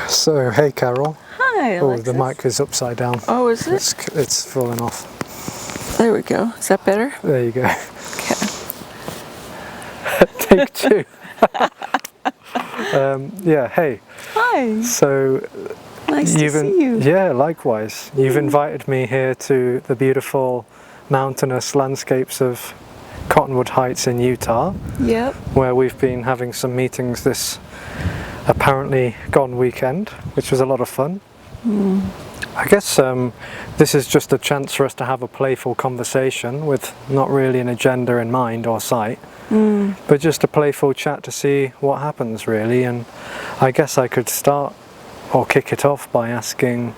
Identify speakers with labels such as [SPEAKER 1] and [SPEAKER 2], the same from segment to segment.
[SPEAKER 1] So, hey Carol.
[SPEAKER 2] Hi, Alexis.
[SPEAKER 1] Oh, the mic is upside down.
[SPEAKER 2] Oh, is it?
[SPEAKER 1] It's falling off.
[SPEAKER 2] There we go. Is that better?
[SPEAKER 1] There you go.
[SPEAKER 2] Okay.
[SPEAKER 1] Take two. Yeah, hey.
[SPEAKER 2] Hi.
[SPEAKER 1] So,
[SPEAKER 2] Nice to see you.
[SPEAKER 1] Yeah, likewise. You've invited me here to the beautiful mountainous landscapes of Cottonwood Heights in Utah.
[SPEAKER 2] Yep.
[SPEAKER 1] Where we've been having some meetings this apparently gone weekend, which was a lot of fun. I guess this is just a chance for us to have a playful conversation with not really an agenda in mind or sight, but just a playful chat to see what happens really. And I guess I could start or kick it off by asking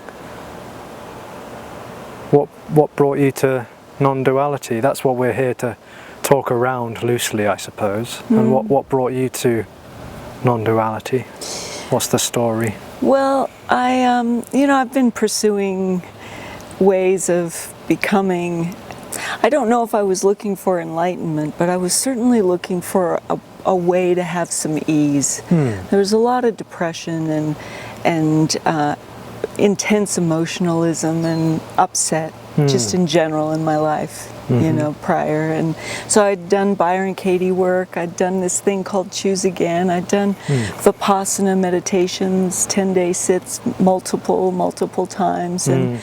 [SPEAKER 1] what brought you to non-duality? That's what we're here to talk around loosely, I suppose. And what brought you to non-duality? What's the story?
[SPEAKER 2] Well, I've been pursuing ways of becoming. I don't know if I was looking for enlightenment, but I was certainly looking for a way to have some ease. There was a lot of depression and intense emotionalism and upset just in general in my life, prior. And so I'd done Byron Katie work, I'd done this thing called Choose Again, I'd done Vipassana meditations, 10-day sits multiple times, and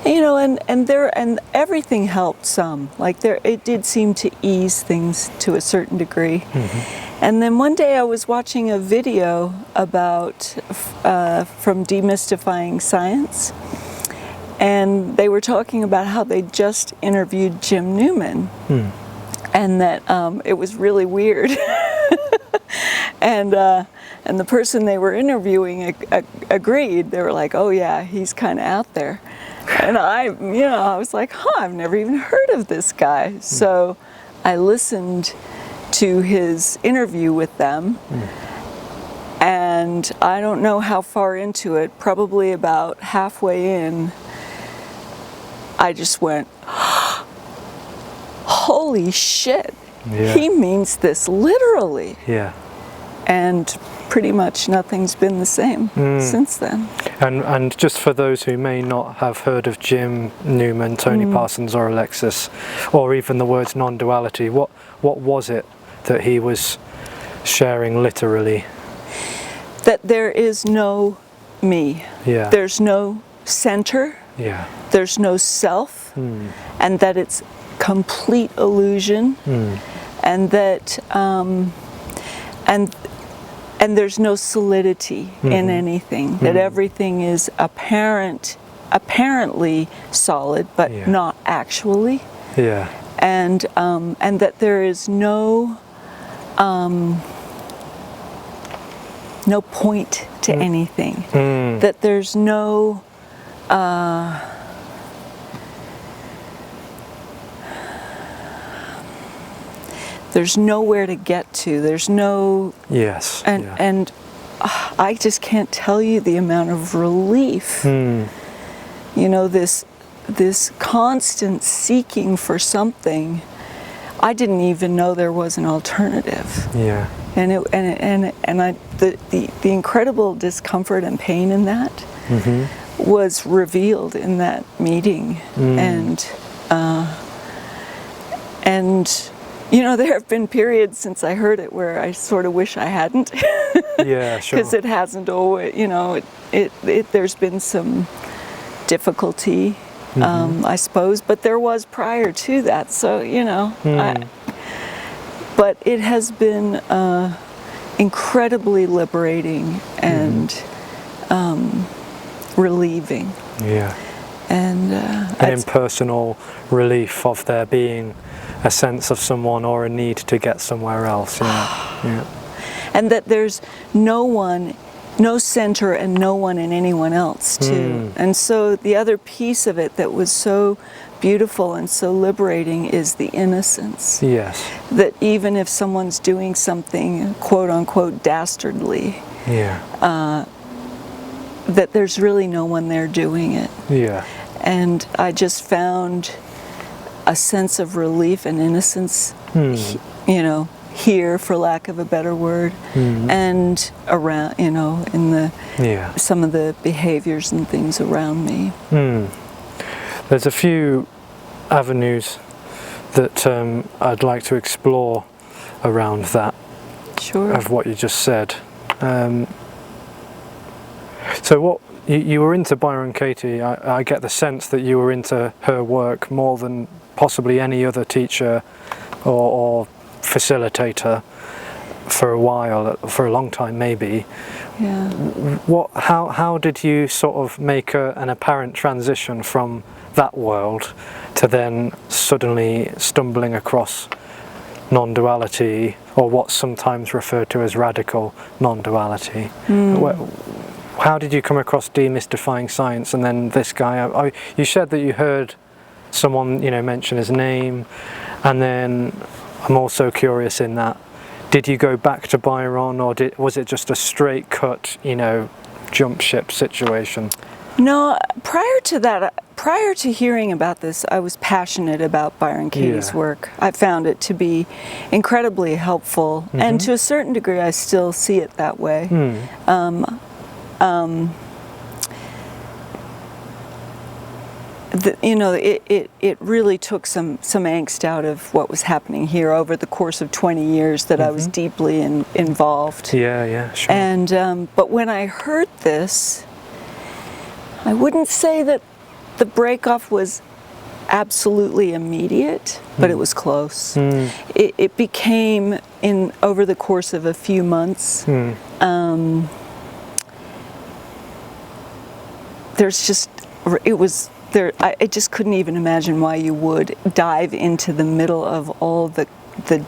[SPEAKER 2] and everything helped some. It did seem to ease things to a certain degree. And then one day I was watching a video from Demystifying Science, and they were talking about how they just interviewed Jim Newman, and that it was really weird. And the person they were interviewing agreed. They were like, "Oh yeah, he's kind of out there." And I was like, I've never even heard of this guy. So I listened to his interview with them, and I don't know how far into it, probably about halfway in, I just went, holy shit, he means this literally.
[SPEAKER 1] Yeah.
[SPEAKER 2] And pretty much nothing's been the same since then.
[SPEAKER 1] And just for those who may not have heard of Jim Newman, Tony Parsons or Alexis, or even the words non-duality, what was it that he was sharing literally?
[SPEAKER 2] That there is no me.
[SPEAKER 1] Yeah.
[SPEAKER 2] There's no center.
[SPEAKER 1] Yeah.
[SPEAKER 2] There's no self. And that it's complete illusion. And that and there's no solidity in anything, that everything is apparently solid, but not actually.
[SPEAKER 1] Yeah.
[SPEAKER 2] And that there is no point to anything. That there's no there's nowhere to get to. There's no...
[SPEAKER 1] Yes.
[SPEAKER 2] And I just can't tell you the amount of relief. This constant seeking for something. I didn't even know there was an alternative.
[SPEAKER 1] Yeah.
[SPEAKER 2] And the incredible discomfort and pain in that was revealed in that meeting. And there have been periods since I heard it where I sort of wish I hadn't.
[SPEAKER 1] Yeah, sure.
[SPEAKER 2] Because it hasn't always, there's been some difficulty, I suppose, but there was prior to that. So, but it has been incredibly liberating and relieving.
[SPEAKER 1] Yeah.
[SPEAKER 2] And
[SPEAKER 1] an impersonal relief of there being a sense of someone or a need to get somewhere else. Yeah.
[SPEAKER 2] And that there's no center and no one in anyone else too. And so the other piece of it that was so beautiful and so liberating is the innocence.
[SPEAKER 1] Yes.
[SPEAKER 2] That even if someone's doing something quote unquote dastardly, that there's really no one there doing it.
[SPEAKER 1] Yeah.
[SPEAKER 2] and I just found a sense of relief and innocence, you know, here, for lack of a better word, and around, you know, in the some of the behaviors and things around me.
[SPEAKER 1] There's a few avenues that I'd like to explore around that, of what you just said. So what you were into Byron Katie. I get the sense that you were into her work more than possibly any other teacher or facilitator for a while, for a long time maybe.
[SPEAKER 2] Yeah.
[SPEAKER 1] How did you sort of make an apparent transition from that world to then suddenly stumbling across non-duality, or what's sometimes referred to as radical non-duality? How did you come across Demystifying Science and then this guy? You said that you heard someone, you know, mention his name, and then I'm also curious in that, did you go back to Byron, or was it just a straight cut, you know, jump ship situation?
[SPEAKER 2] No, prior to that, prior to hearing about this, I was passionate about Byron Katie's work. I found it to be incredibly helpful, and to a certain degree I still see it that way. You know, it really took some angst out of what was happening here over the course of 20 years that I was deeply involved.
[SPEAKER 1] Yeah, sure.
[SPEAKER 2] And but when I heard this, I wouldn't say that the breakoff was absolutely immediate, but it was close. It became, over the course of a few months, there's just, it was there. I just couldn't even imagine why you would dive into the middle of all the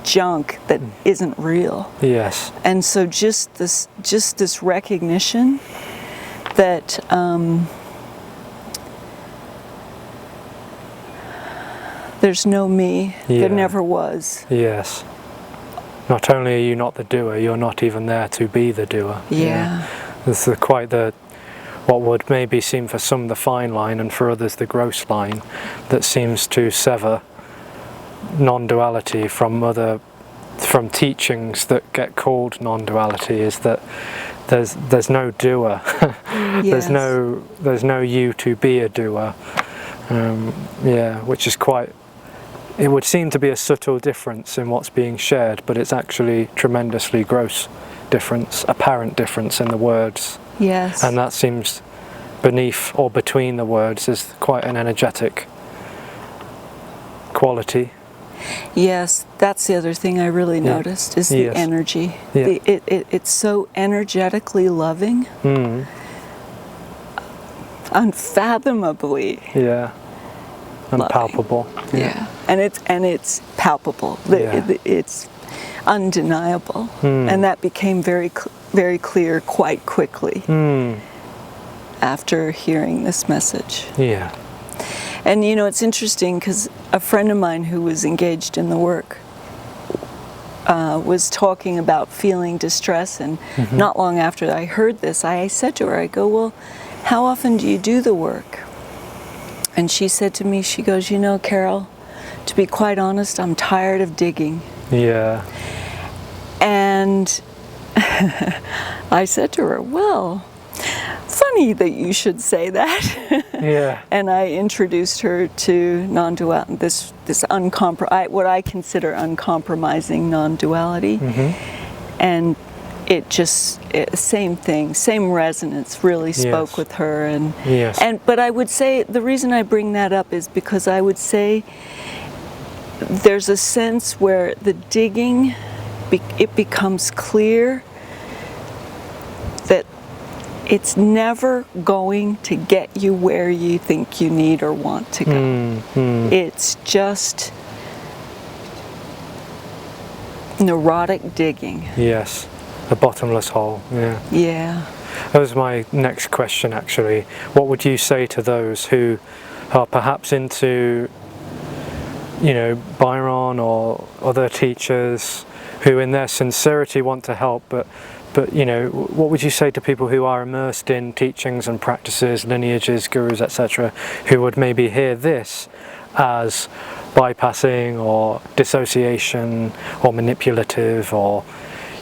[SPEAKER 2] junk that isn't real.
[SPEAKER 1] Yes.
[SPEAKER 2] And so just this recognition that there's no me. There never was.
[SPEAKER 1] Yes. Not only are you not the doer, you're not even there to be the doer.
[SPEAKER 2] Yeah.
[SPEAKER 1] It's quite what would maybe seem for some the fine line, and for others the gross line, that seems to sever non-duality from teachings that get called non-duality, is that there's no doer.
[SPEAKER 2] Yes.
[SPEAKER 1] there's no you to be a doer. Which is quite, it would seem to be a subtle difference in what's being shared, but it's actually tremendously gross difference, apparent difference in the words.
[SPEAKER 2] Yes.
[SPEAKER 1] And that seems beneath or between the words is quite an energetic quality.
[SPEAKER 2] Yes, that's the other thing I really noticed, is the energy.
[SPEAKER 1] Yeah.
[SPEAKER 2] It's so energetically loving. Unfathomably
[SPEAKER 1] unpalpable.
[SPEAKER 2] And it's palpable. It's undeniable, and that became very clear quite quickly after hearing this message. And you know, it's interesting because a friend of mine who was engaged in the work was talking about feeling distress, and not long after I heard this, I said to her, I go, well, how often do you do the work? And she said to me, she goes, you know, Carol, to be quite honest, I'm tired of digging. And I said to her, well, funny that you should say that. And I introduced her to non-duality, this what I consider uncompromising non-duality. And it just, same thing, same resonance really spoke with her. But I would say, the reason I bring that up is because I would say there's a sense where the digging, it becomes clear that it's never going to get you where you think you need or want to go. It's just neurotic digging.
[SPEAKER 1] Yes, a bottomless hole. That was my next question, actually. What would you say to those who are perhaps into, you know, Byron or other teachers who in their sincerity want to help, but But, you know, what would you say to people who are immersed in teachings and practices, lineages, gurus, etc., who would maybe hear this as bypassing or dissociation or manipulative, or,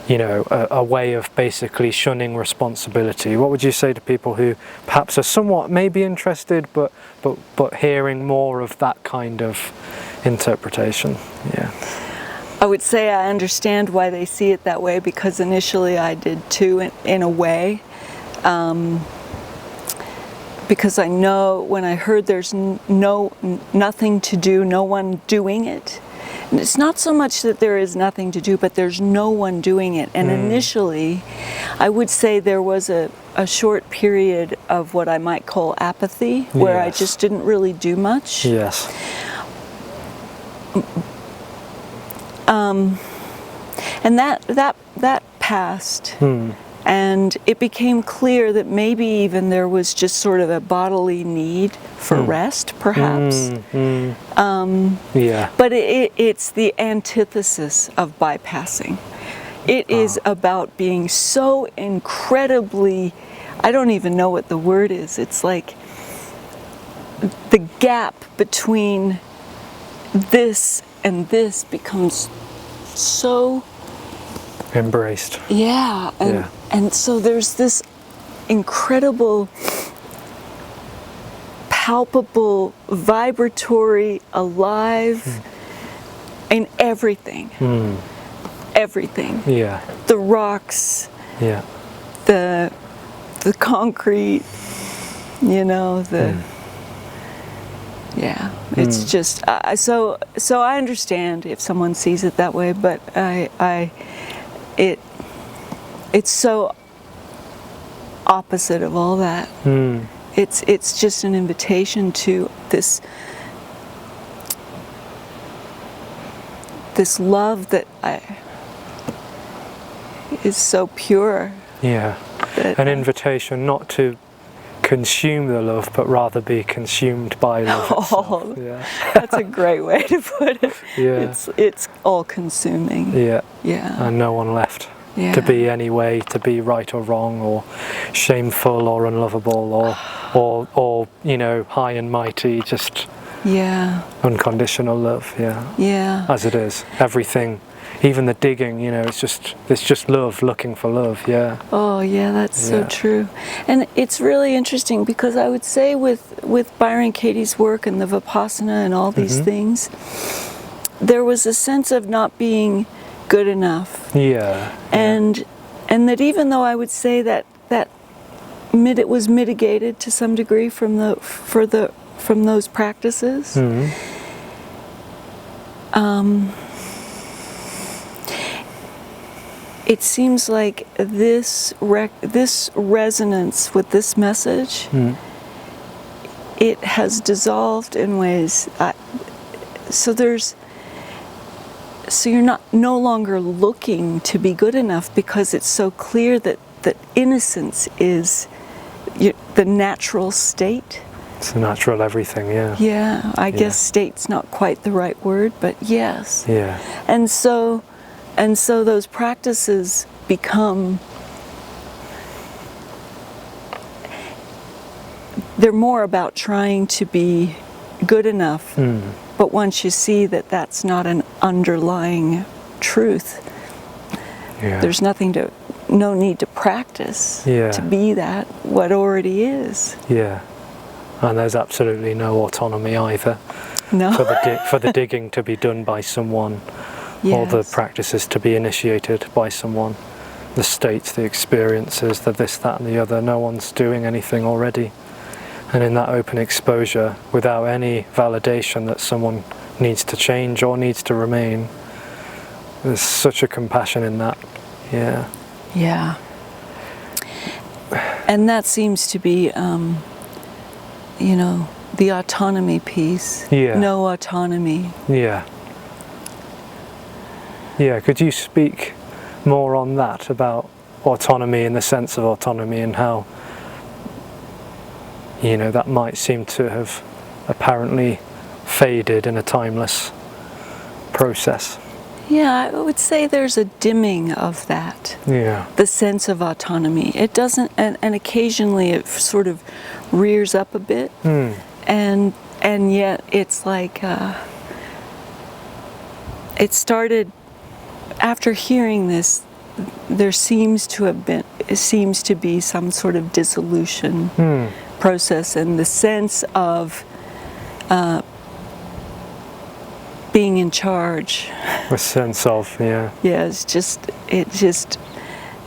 [SPEAKER 1] you know, a way of basically shunning responsibility? What would you say to people who perhaps are somewhat maybe interested, but hearing more of that kind of interpretation? Yeah.
[SPEAKER 2] I would say I understand why they see it that way, because initially I did too, in a way. Because I know when I heard there's nothing to do, no one doing it. And it's not so much that there is nothing to do, but there's no one doing it. And initially, I would say there was a short period of what I might call apathy, where I just didn't really do much.
[SPEAKER 1] Yes.
[SPEAKER 2] And that passed. And it became clear that maybe even there was just sort of a bodily need for rest, perhaps.
[SPEAKER 1] Yeah.
[SPEAKER 2] But it's the antithesis of bypassing. It is about being so incredibly, I don't even know what the word is. It's like the gap between this and this becomes so
[SPEAKER 1] embraced.
[SPEAKER 2] Yeah, and so there's this incredible, palpable, vibratory, alive in everything. Everything.
[SPEAKER 1] Yeah.
[SPEAKER 2] The rocks.
[SPEAKER 1] Yeah.
[SPEAKER 2] The concrete. You know, yeah, it's just so I understand if someone sees it that way, but it's so opposite of all that. It's just an invitation to this love that is so pure.
[SPEAKER 1] Yeah. An invitation not to consume the love, but rather be consumed by love itself. Yeah.
[SPEAKER 2] That's a great way to put it.
[SPEAKER 1] Yeah.
[SPEAKER 2] It's all consuming.
[SPEAKER 1] Yeah.
[SPEAKER 2] Yeah.
[SPEAKER 1] And no one left to be any way, to be right or wrong, or shameful or unlovable, or you know, high and mighty, just unconditional love.
[SPEAKER 2] Yeah.
[SPEAKER 1] As it is. Everything. Even the digging, you know, it's just love, looking for love. Yeah.
[SPEAKER 2] Oh yeah, that's so true. And it's really interesting, because I would say with Byron Katie's work and the Vipassana and all these things, there was a sense of not being good enough.
[SPEAKER 1] Yeah.
[SPEAKER 2] And that even though I would say that it was mitigated to some degree from those practices. It seems like this resonance with this message, it has dissolved in ways. So you're no longer looking to be good enough, because it's so clear that innocence is the natural state.
[SPEAKER 1] It's the natural everything. Yeah.
[SPEAKER 2] Yeah, I guess state's not quite the right word, but yes.
[SPEAKER 1] Yeah.
[SPEAKER 2] And so those practices become, they're more about trying to be good enough. But once you see that that's not an underlying truth, there's no need to practice to be that, what already is.
[SPEAKER 1] Yeah. And there's absolutely no autonomy either.
[SPEAKER 2] No.
[SPEAKER 1] For the digging to be done by someone. All the practices to be initiated by someone, the states, the experiences, the this, that and the other. No one's doing anything already. And in that open exposure, without any validation that someone needs to change or needs to remain, there's such a compassion in that. Yeah.
[SPEAKER 2] Yeah. And that seems to be, the autonomy piece.
[SPEAKER 1] Yeah.
[SPEAKER 2] No autonomy.
[SPEAKER 1] Yeah. Yeah, could you speak more on that, about autonomy and the sense of autonomy, and how, that might seem to have apparently faded in a timeless process?
[SPEAKER 2] Yeah, I would say there's a dimming of that.
[SPEAKER 1] Yeah.
[SPEAKER 2] The sense of autonomy. It doesn't, and occasionally it sort of rears up a bit, and yet it's like it started after hearing this. There seems to be some sort of dissolution process, and the sense of being in charge.
[SPEAKER 1] A sense of, yeah.
[SPEAKER 2] Yeah, it just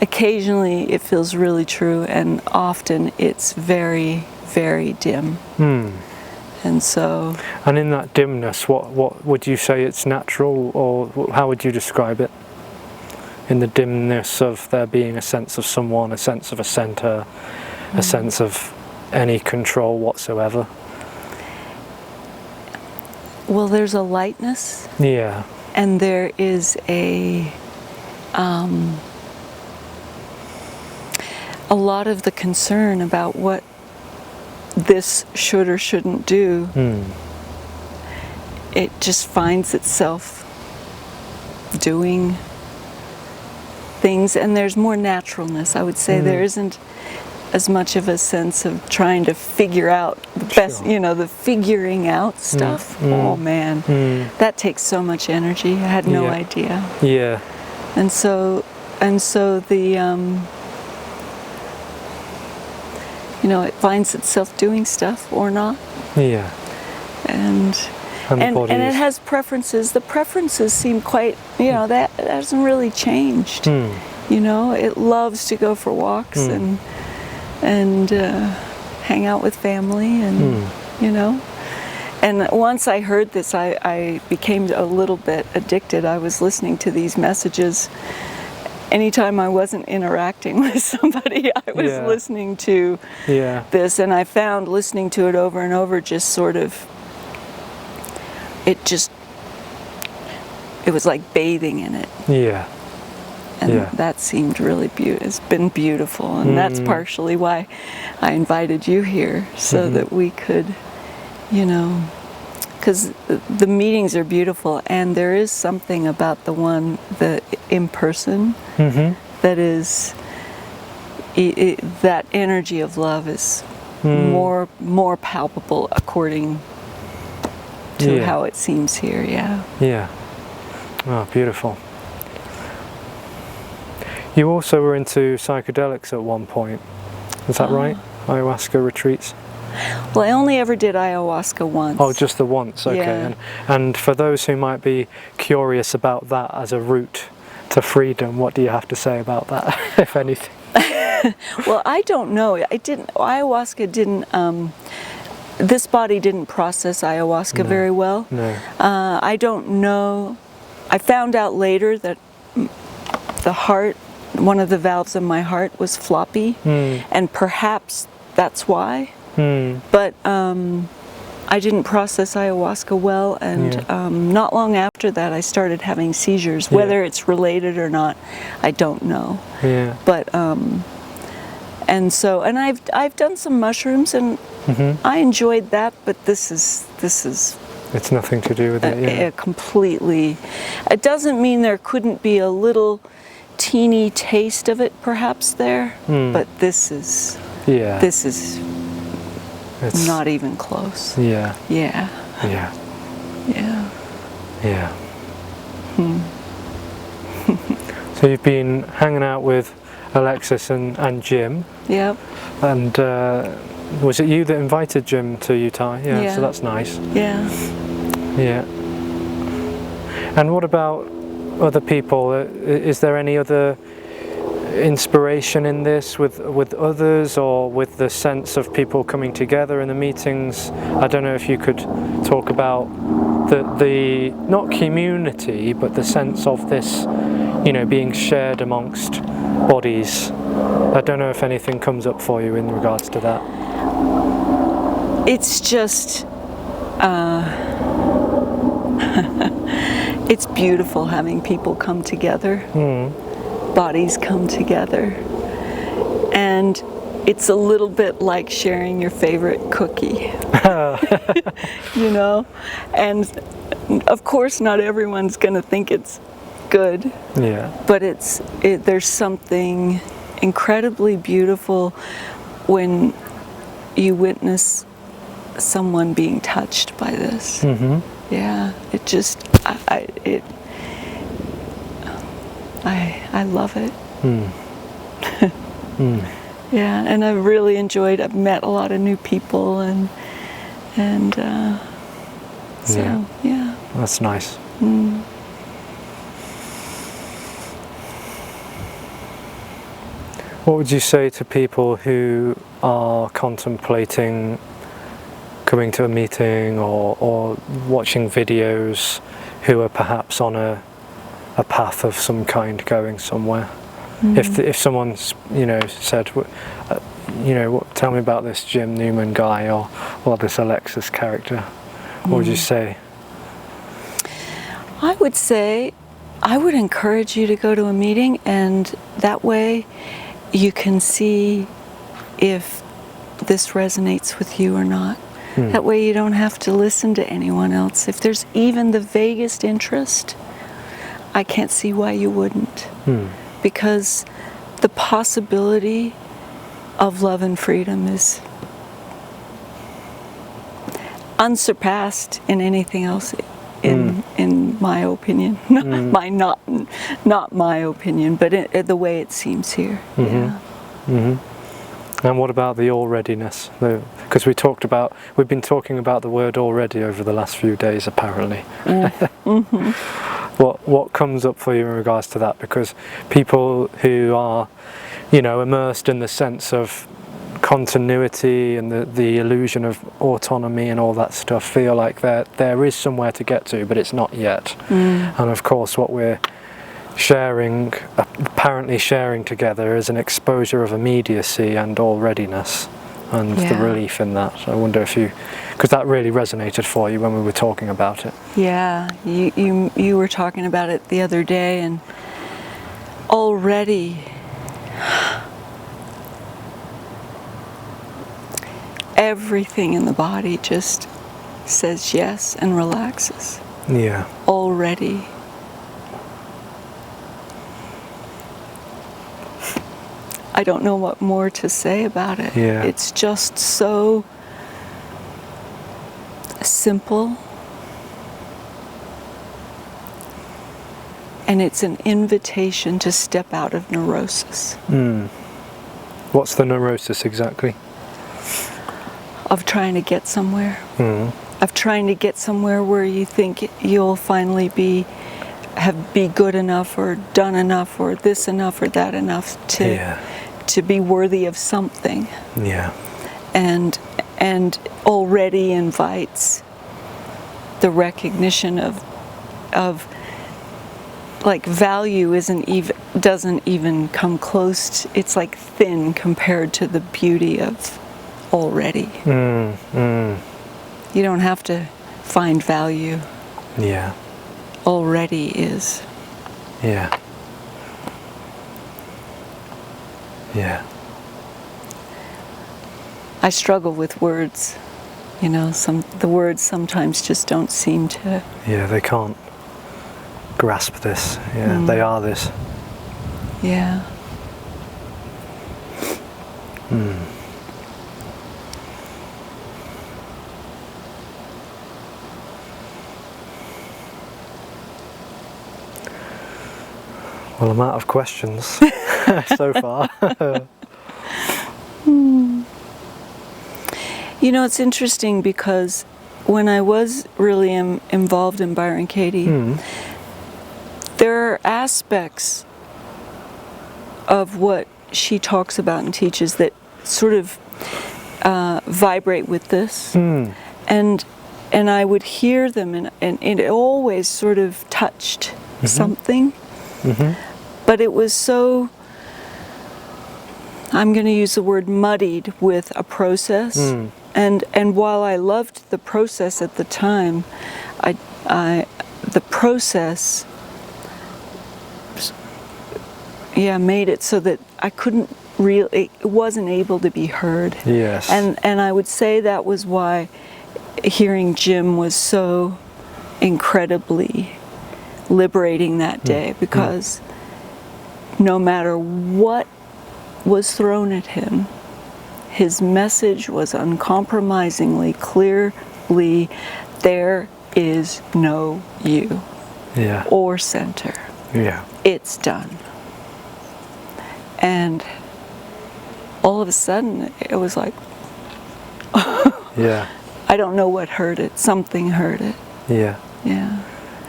[SPEAKER 2] occasionally it feels really true, and often it's very, very dim. And so.
[SPEAKER 1] And in that dimness, what would you say it's natural, or how would you describe it? In the dimness of there being a sense of someone, a sense of a center, a sense of any control whatsoever.
[SPEAKER 2] Well, there's a lightness.
[SPEAKER 1] Yeah.
[SPEAKER 2] And there is a lot of the concern about what this should or shouldn't do. It just finds itself doing things, and there's more naturalness. I would say there isn't as much of a sense of trying to figure out the best, the figuring out stuff. Oh man, that takes so much energy. I had no idea.
[SPEAKER 1] Yeah.
[SPEAKER 2] And so the it finds itself doing stuff or not.
[SPEAKER 1] Yeah.
[SPEAKER 2] And it has preferences. The preferences seem quite, that hasn't really changed. It loves to go for walks and hang out with family, and And once I heard this, I became a little bit addicted. I was listening to these messages. Anytime I wasn't interacting with somebody, I was listening to this, and I found listening to it over and over just sort of, it was like bathing in it.
[SPEAKER 1] Yeah.
[SPEAKER 2] And that seemed really beautiful. It's been beautiful, and that's partially why I invited you here, so that we could, because the meetings are beautiful, and there is something about the in-person that is, that energy of love is more palpable according to how it seems here.
[SPEAKER 1] Yeah. Oh, beautiful. You also were into psychedelics at one point, is that right? Ayahuasca retreats?
[SPEAKER 2] Well, I only ever did ayahuasca once.
[SPEAKER 1] Oh, just the once, okay.
[SPEAKER 2] Yeah.
[SPEAKER 1] And for those who might be curious about that as a route to freedom, what do you have to say about that, if anything?
[SPEAKER 2] Well, I don't know. Ayahuasca didn't, this body didn't process ayahuasca very well.
[SPEAKER 1] No.
[SPEAKER 2] I don't know. I found out later that the heart, one of the valves in my heart was floppy, and perhaps that's why. But I didn't process ayahuasca well, and not long after that I started having seizures. Whether it's related or not, I don't know.
[SPEAKER 1] Yeah.
[SPEAKER 2] But and I've done some mushrooms, and I enjoyed that, but this is
[SPEAKER 1] it's nothing to do with it.
[SPEAKER 2] Completely. It doesn't mean there couldn't be a little teeny taste of it perhaps there, but this is it's not even close.
[SPEAKER 1] Yeah. So you've been hanging out with Alexis and Jim.
[SPEAKER 2] Yep.
[SPEAKER 1] And was it you that invited Jim to Utah? Yeah. So that's nice.
[SPEAKER 2] Yeah.
[SPEAKER 1] And what about other people? Is there any other inspiration in this with others, or with the sense of people coming together in the meetings? I don't know if you could talk about the not community, but the sense of this, being shared amongst bodies. I don't know if anything comes up for you in regards to that.
[SPEAKER 2] It's just it's beautiful having people come together. Bodies come together, and it's a little bit like sharing your favorite cookie. And of course not everyone's going to think it's good.
[SPEAKER 1] Yeah.
[SPEAKER 2] But there's something incredibly beautiful when you witness someone being touched by this.
[SPEAKER 1] Mm-hmm.
[SPEAKER 2] Yeah, it just, I love it. Yeah, and I've really enjoyed, I've met a lot of new people and so, yeah.
[SPEAKER 1] That's nice. What would you say to people who are contemplating coming to a meeting or watching videos, who are perhaps on a path of some kind going somewhere? If someone's, said, tell me about this Jim Newman guy or this Alexis character, what would you say?
[SPEAKER 2] I would say, I would encourage you to go to a meeting, and that way you can see if this resonates with you or not. That way you don't have to listen to anyone else. If there's even the vaguest interest, I can't see why you wouldn't. Because the possibility of love and freedom is unsurpassed in anything else, in my opinion. Not my opinion, but the way it seems here.
[SPEAKER 1] And what about the alreadiness? Because we've been talking about the word already over the last few days, apparently. What comes up for you in regards to that? Because people who are, immersed in the sense of continuity and the illusion of autonomy and all that stuff feel like there is somewhere to get to, but it's not yet. And of course what we're apparently sharing together is an exposure of immediacy and alreadiness and the relief in that. So I wonder because that really resonated for you when we were talking about it.
[SPEAKER 2] Yeah, you were talking about it the other day, and already everything in the body just says yes and relaxes.
[SPEAKER 1] Yeah.
[SPEAKER 2] Already. I don't know what more to say about it.
[SPEAKER 1] Yeah.
[SPEAKER 2] It's just so simple. And it's an invitation to step out of neurosis.
[SPEAKER 1] What's the neurosis exactly?
[SPEAKER 2] Of trying to get somewhere. Of trying to get somewhere where you think you'll finally be good enough or done enough or this enough or that enough to be worthy of something.
[SPEAKER 1] Yeah.
[SPEAKER 2] And already invites the recognition of like value doesn't even come close to, it's like thin compared to the beauty of already. You don't have to find value.
[SPEAKER 1] Yeah.
[SPEAKER 2] Already is.
[SPEAKER 1] Yeah. Yeah.
[SPEAKER 2] I struggle with words. The words sometimes just don't seem to.
[SPEAKER 1] Yeah, they can't grasp this. Yeah, they are this.
[SPEAKER 2] Yeah.
[SPEAKER 1] Well, I'm out of questions so far.
[SPEAKER 2] It's interesting because when I was really involved in Byron Katie, there are aspects of what she talks about and teaches that sort of vibrate with this. And I would hear them, and it always sort of touched something. But it was so, I'm going to use the word muddied with a process. And while I loved the process at the time, the process made it so that I couldn't really, it wasn't able to be heard.
[SPEAKER 1] Yes.
[SPEAKER 2] And I would say that was why hearing Jim was so incredibly liberating that day, because no matter what was thrown at him, his message was uncompromisingly, clearly, there is no you or center.
[SPEAKER 1] Yeah.
[SPEAKER 2] It's done. And all of a sudden, it was like,
[SPEAKER 1] Yeah.
[SPEAKER 2] I don't know what hurt it. Something hurt it.
[SPEAKER 1] Yeah.
[SPEAKER 2] Yeah.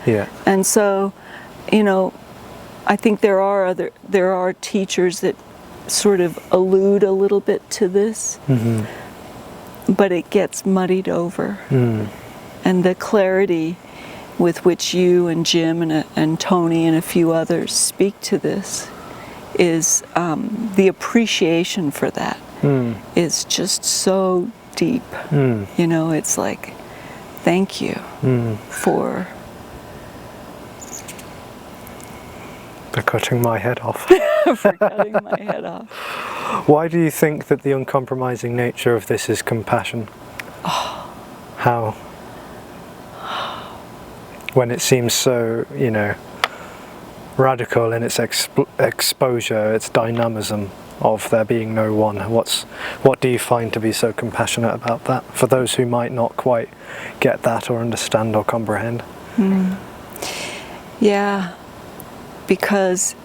[SPEAKER 1] Yeah.
[SPEAKER 2] And so, you know, I think there are teachers that sort of allude a little bit to this, but it gets muddied over. And the clarity with which you and Jim and Tony and a few others speak to this is the appreciation for that is just so deep. You know, it's like, thank you for
[SPEAKER 1] cutting my head off.
[SPEAKER 2] for cutting my head off.
[SPEAKER 1] Why do you think that the uncompromising nature of this is compassion? How? When it seems so, you know, radical in its exposure, its dynamism of there being no one. What do you find to be so compassionate about that, for those who might not quite get that or understand or comprehend?
[SPEAKER 2] Yeah, because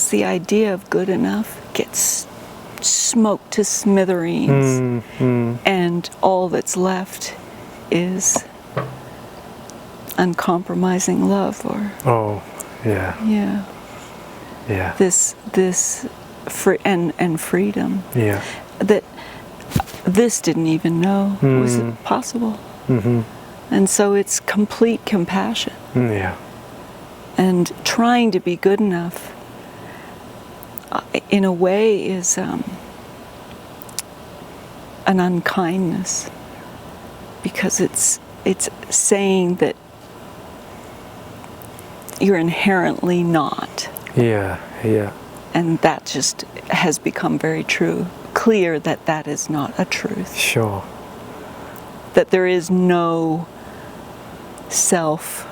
[SPEAKER 2] the idea of good enough gets smoked to smithereens, and all that's left is uncompromising love, or this and freedom that this didn't even know was it possible. And so it's complete compassion, and trying to be good enough in a way is an unkindness, because it's saying that you're inherently not. And that just has become very clear that that is not a truth.
[SPEAKER 1] Sure.
[SPEAKER 2] That there is no self,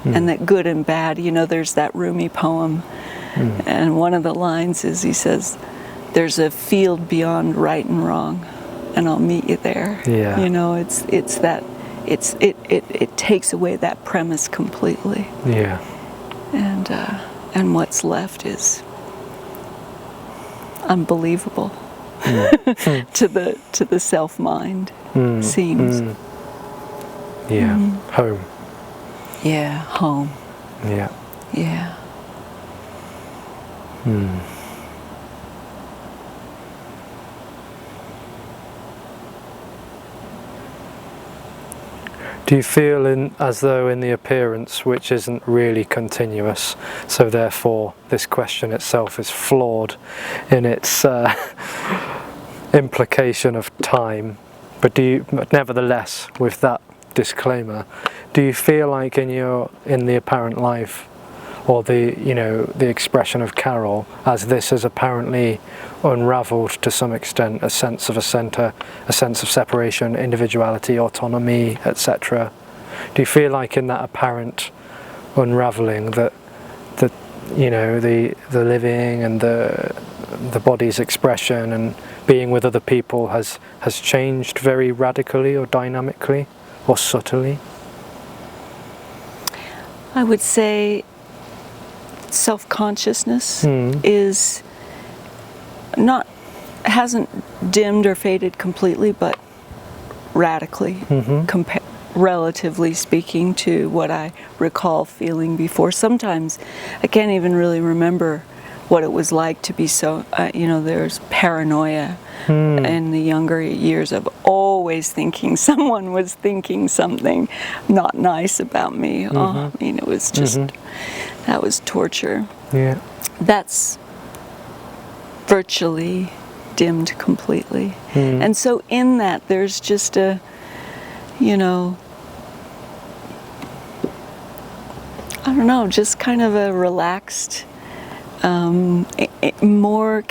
[SPEAKER 2] and that good and bad, you know, there's that Rumi poem, and one of the lines is, he says, there's a field beyond right and wrong, and I'll meet you there. You know, it takes away that premise completely. And what's left is unbelievable to the self mind, seems.
[SPEAKER 1] Home.
[SPEAKER 2] Home.
[SPEAKER 1] Do you feel as though in the appearance, which isn't really continuous, so therefore this question itself is flawed in its implication of time, but nevertheless, with that disclaimer, do you feel like in the apparent life, or the expression of Carol, as this has apparently unravelled to some extent, a sense of a centre, a sense of separation, individuality, autonomy, etc. Do you feel like in that apparent unravelling that the living and the body's expression and being with other people has changed very radically or dynamically or subtly?
[SPEAKER 2] I would say self-consciousness hasn't dimmed or faded completely, but radically, relatively speaking to what I recall feeling before. Sometimes I can't even really remember what it was like to be so, there's paranoia in the younger years of always thinking someone was thinking something not nice about me. It was just, that was torture. That's virtually dimmed completely. And so in that there's just a I don't know, just kind of a relaxed, more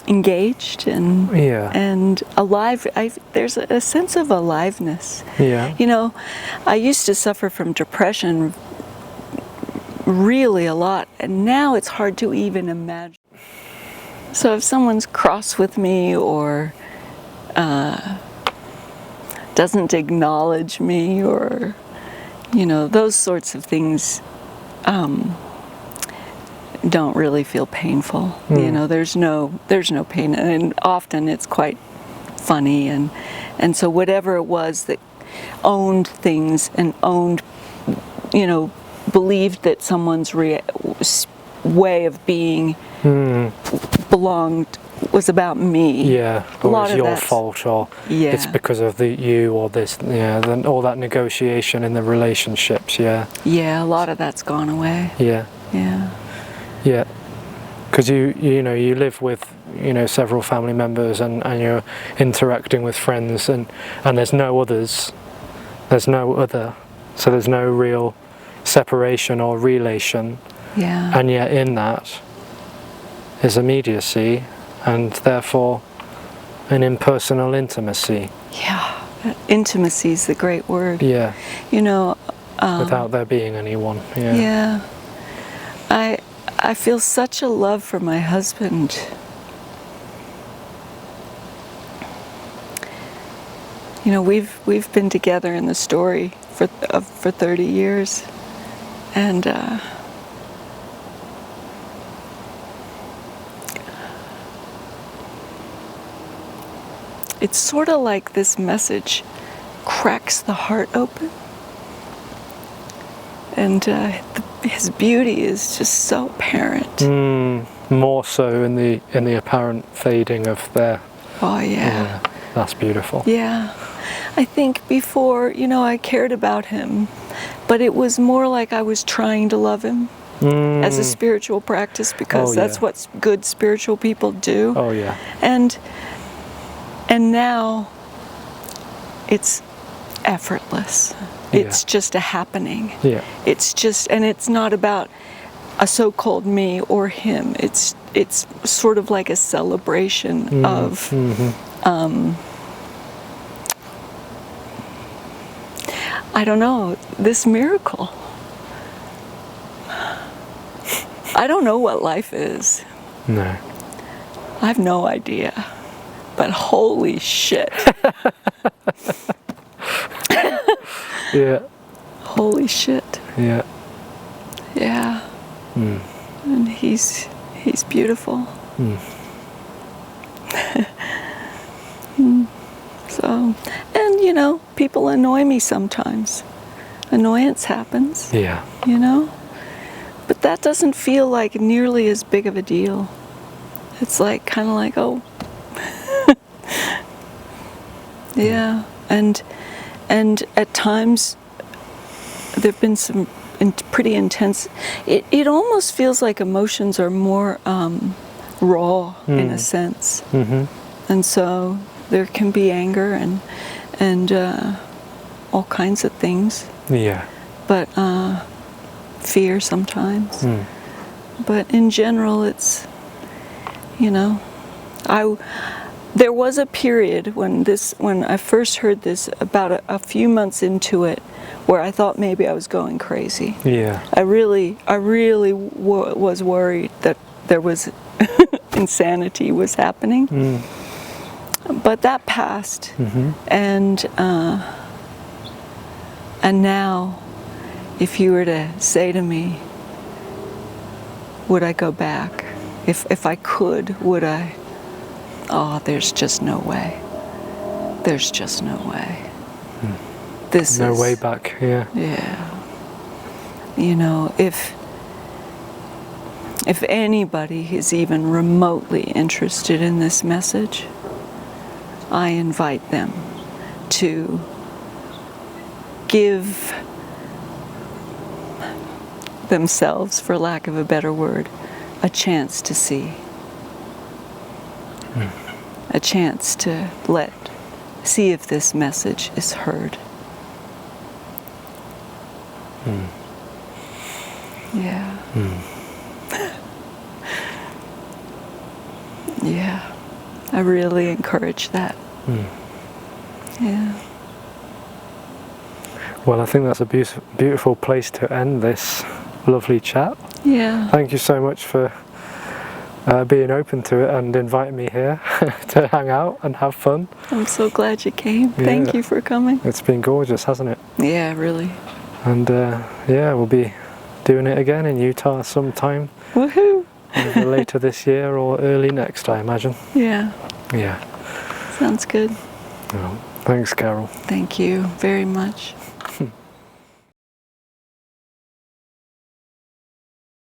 [SPEAKER 2] engaged and alive. There's a sense of aliveness.
[SPEAKER 1] Yeah.
[SPEAKER 2] You know, I used to suffer from depression really a lot, and now it's hard to even imagine. So if someone's cross with me or doesn't acknowledge me, or you know, those sorts of things don't really feel painful. You know, there's no pain, and often it's quite funny, and so whatever it was that owned things and owned, you know, believed that someone's way of being belonged was about me.
[SPEAKER 1] Yeah, or it's your fault, or it's because of you, or this. Yeah, then all that negotiation in the relationships. Yeah.
[SPEAKER 2] Yeah, a lot of that's gone away.
[SPEAKER 1] Yeah.
[SPEAKER 2] Yeah.
[SPEAKER 1] Yeah, because you know, you live with, you know, several family members, and you're interacting with friends, and there's no others, there's no other, so there's no real separation or relation.
[SPEAKER 2] Yeah.
[SPEAKER 1] And yet in that is immediacy, and therefore an impersonal intimacy.
[SPEAKER 2] Yeah, intimacy is the great word.
[SPEAKER 1] Yeah.
[SPEAKER 2] You know,
[SPEAKER 1] without there being anyone. Yeah.
[SPEAKER 2] Yeah. I feel such a love for my husband. You know, we've been together in the story for 30 years, and it's sort of like this message cracks the heart open, and his beauty is just so apparent.
[SPEAKER 1] More so in the apparent fading of their.
[SPEAKER 2] Oh yeah.
[SPEAKER 1] That's beautiful.
[SPEAKER 2] Yeah. I think before, you know, I cared about him, but it was more like I was trying to love him as a spiritual practice, because that's what good spiritual people do.
[SPEAKER 1] Oh yeah.
[SPEAKER 2] And now it's effortless. It's just a happening.
[SPEAKER 1] Yeah.
[SPEAKER 2] It's just, and it's not about a so-called me or him. It's sort of like a celebration of I don't know, this miracle. I don't know what life is.
[SPEAKER 1] No.
[SPEAKER 2] I have no idea. But holy shit.
[SPEAKER 1] Yeah.
[SPEAKER 2] Holy shit.
[SPEAKER 1] Yeah.
[SPEAKER 2] Yeah. And he's beautiful. So, and you know, people annoy me sometimes. Annoyance happens.
[SPEAKER 1] Yeah.
[SPEAKER 2] You know? But that doesn't feel like nearly as big of a deal. It's like, kind of like, oh. Yeah. And at times, there have been some pretty intense, it almost feels like emotions are more raw in a sense. And so there can be anger and all kinds of things.
[SPEAKER 1] Yeah.
[SPEAKER 2] But fear sometimes. But in general, it's, you know, there was a period when I first heard this, about a few months into it, where I thought maybe I was going crazy.
[SPEAKER 1] Yeah.
[SPEAKER 2] I really was worried that there was insanity was happening. But that passed, and now, if you were to say to me, would I go back? If I could, would I? Oh, there's just no way. There's just no way. This
[SPEAKER 1] no
[SPEAKER 2] is,
[SPEAKER 1] way back. Yeah.
[SPEAKER 2] Yeah. You know, if anybody is even remotely interested in this message, I invite them to give themselves, for lack of a better word, a chance to see. A chance to see if this message is heard. Yeah. Yeah. I really encourage that. Yeah.
[SPEAKER 1] Well, I think that's a beautiful place to end this lovely chat.
[SPEAKER 2] Yeah.
[SPEAKER 1] Thank you so much for being open to it and inviting me here to hang out and have fun.
[SPEAKER 2] I'm so glad you came. Thank you for coming.
[SPEAKER 1] It's been gorgeous, hasn't it?
[SPEAKER 2] Yeah, really.
[SPEAKER 1] And yeah, we'll be doing it again in Utah sometime.
[SPEAKER 2] Woohoo!
[SPEAKER 1] Either later this year or early next, I imagine.
[SPEAKER 2] Yeah.
[SPEAKER 1] Yeah.
[SPEAKER 2] Sounds good.
[SPEAKER 1] Well, thanks, Carol.
[SPEAKER 2] Thank you very much.